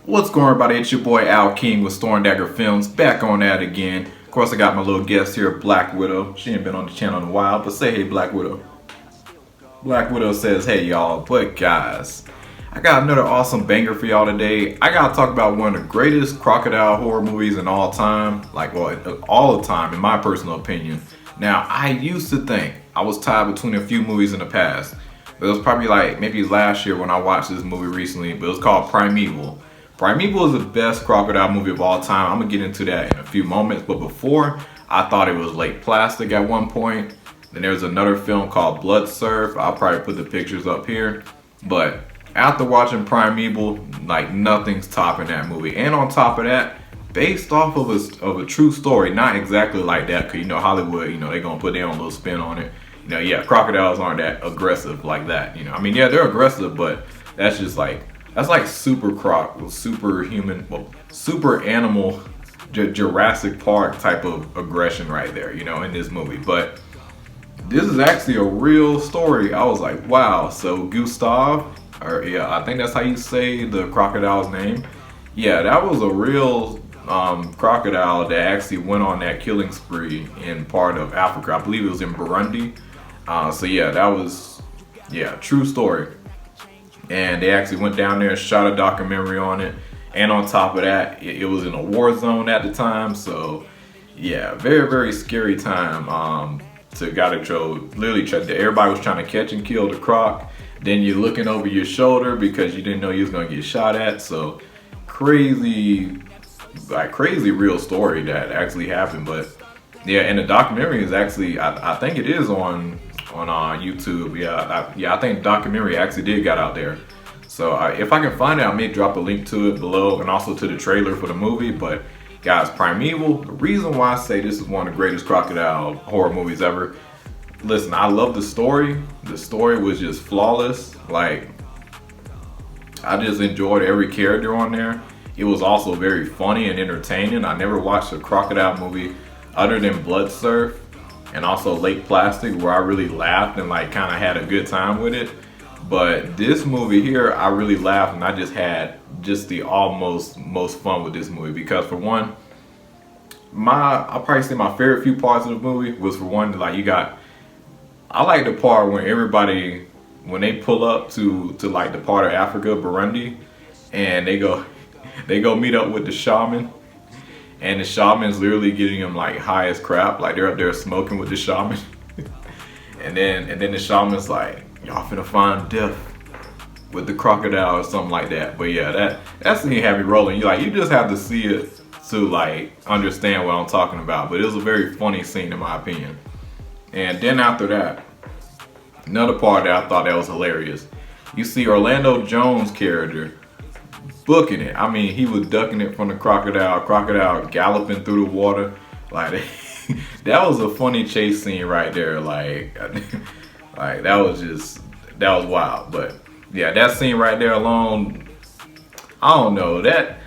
What's going on, everybody? It's your boy Al King with Storm Dagger Films, back on that again. Of course, I got my little guest here, Black Widow. She ain't been on the channel in a while, but say hey, Black Widow. Black Widow says, hey y'all, but guys, I got another awesome banger for y'all today. I gotta talk about one of the greatest crocodile horror movies in all time. All the time, in my personal opinion. Now, I used to think I was tied between a few movies in the past. It was probably maybe last year when I watched this movie recently, but it was called Primeval. Primeval is the best crocodile movie of all time. I'm gonna get into that in a few moments, but before, I thought it was Lake Plastic at one point. Then there's another film called Blood Surf. I'll probably put the pictures up here. But after watching Primeval, nothing's topping that movie. And on top of that, based off of a true story, not exactly like that, because Hollywood, they're gonna put their own little spin on it. Crocodiles aren't that aggressive like that. They're aggressive, but that's just that's super human, super animal, Jurassic Park type of aggression right there, in this movie. But this is actually a real story. I was like, wow. So Gustav, I think that's how you say the crocodile's name. Yeah, that was a real crocodile that actually went on that killing spree in part of Africa. I believe it was in Burundi. That was, true story. And they actually went down there and shot a documentary on it. And on top of that, it was in a war zone at the time. So yeah, very, very scary time everybody was trying to catch and kill the croc. Then you're looking over your shoulder because you didn't know you was gonna get shot at. So crazy real story that actually happened. But yeah, and the documentary is actually, I think it is on YouTube. I think the documentary actually did get out there. So if I can find it, I may drop a link to it below and also to the trailer for the movie. But guys, Primeval, the reason why I say this is one of the greatest crocodile horror movies ever. Listen, I love the story. The story was just flawless. I just enjoyed every character on there. It was also very funny and entertaining. I never watched a crocodile movie other than Blood Surf and also Lake Plastic, where I really laughed and kind of had a good time with it. But this movie here, I really laughed and I just had the most fun with this movie, because for one, I'll probably say my favorite few parts of the movie was, for one, I like the part when they pull up to the part of Africa, Burundi, and they go meet up with the shaman. And the shaman's literally getting them high as crap. They're up there smoking with the shaman. and then the shaman's like, y'all finna find death with the crocodile or something like that. But yeah, that scene had me rolling. You just have to see it to understand what I'm talking about. But it was a very funny scene in my opinion. And then after that, another part that I thought that was hilarious. You see Orlando Jones' character booking it. I mean, he was ducking it from the crocodile galloping through the water. That was a funny chase scene right there. That was wild. But yeah, that scene right there alone, I don't know, that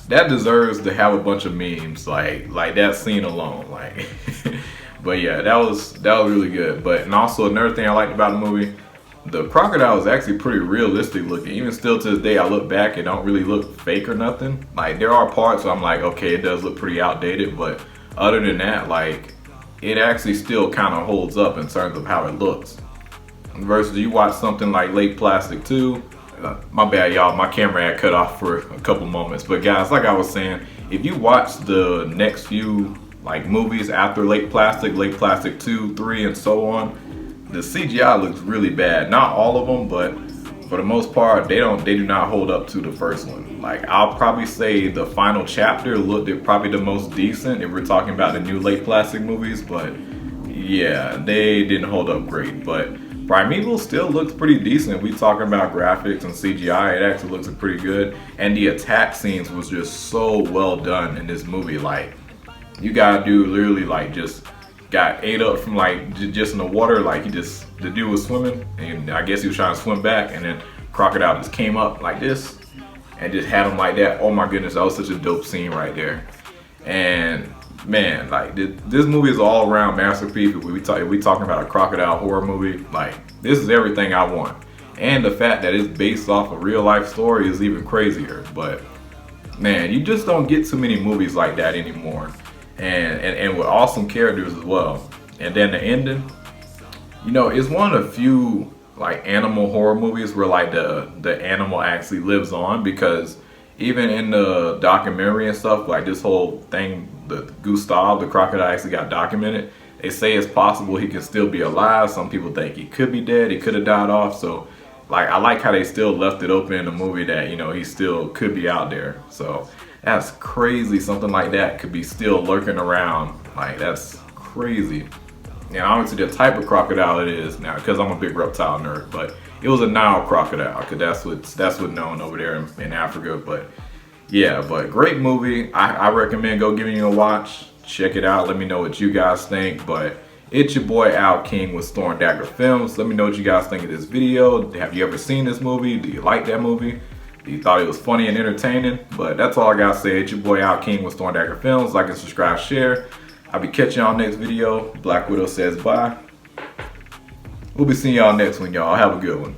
deserves to have a bunch of memes. Like that scene alone. But yeah, that was really good. And also another thing I liked about the movie, the crocodile is actually pretty realistic looking. Even still to this day, I look back, it don't really look fake or nothing. There are parts where I'm like, okay, it does look pretty outdated, but other than that, it actually still kind of holds up in terms of how it looks. Versus you watch something like Lake Plastic 2, my bad y'all, my camera had cut off for a couple moments. But guys, like I was saying, if you watch the next few movies after Lake Plastic 2, 3, and so on, the CGI looks really bad. Not all of them, but for the most part, they do not hold up to the first one. I'll probably say the final chapter looked at probably the most decent if we're talking about the new Lake Plastic movies, but yeah, they didn't hold up great. But Primeval still looks pretty decent. We talking about graphics and CGI, it actually looks pretty good. And the attack scenes was just so well done in this movie. You gotta do literally just got ate up from just in the water. The dude was swimming and I guess he was trying to swim back, and then crocodile just came up like this and just had him like that. Oh my goodness, that was such a dope scene right there. And man, this movie is an all around masterpiece. If we talking about a crocodile horror movie, this is everything I want. And the fact that it's based off a real life story is even crazier. But man, you just don't get too many movies like that anymore. And with awesome characters as well. And then the ending, you know, it's one of the few like animal horror movies where like the animal actually lives on, because even in the documentary and stuff, like this whole thing, the Gustav, the crocodile, actually got documented. They say it's possible he could still be alive. Some people think he could be dead. He could have died off. So like, I like how they still left it open in the movie that, you know, he still could be out there. So that's crazy. Something like that could be still lurking around. Like, that's crazy. Now, obviously the type of crocodile it is now, because I'm a big reptile nerd, but it was a Nile crocodile, because that's what's known over there in Africa. But yeah, but great movie. I recommend go giving you a watch. Check it out. Let me know what you guys think. But it's your boy Al King with Storm Dagger Films. Let me know what you guys think of this video. Have you ever seen this movie? Do you like that movie? Do you thought it was funny and entertaining? But that's all I gotta say. It's your boy Al King with Storm Dagger Films. Like and subscribe, share. I'll be catching y'all next video. Black Widow says bye. We'll be seeing y'all next one, y'all. Have a good one.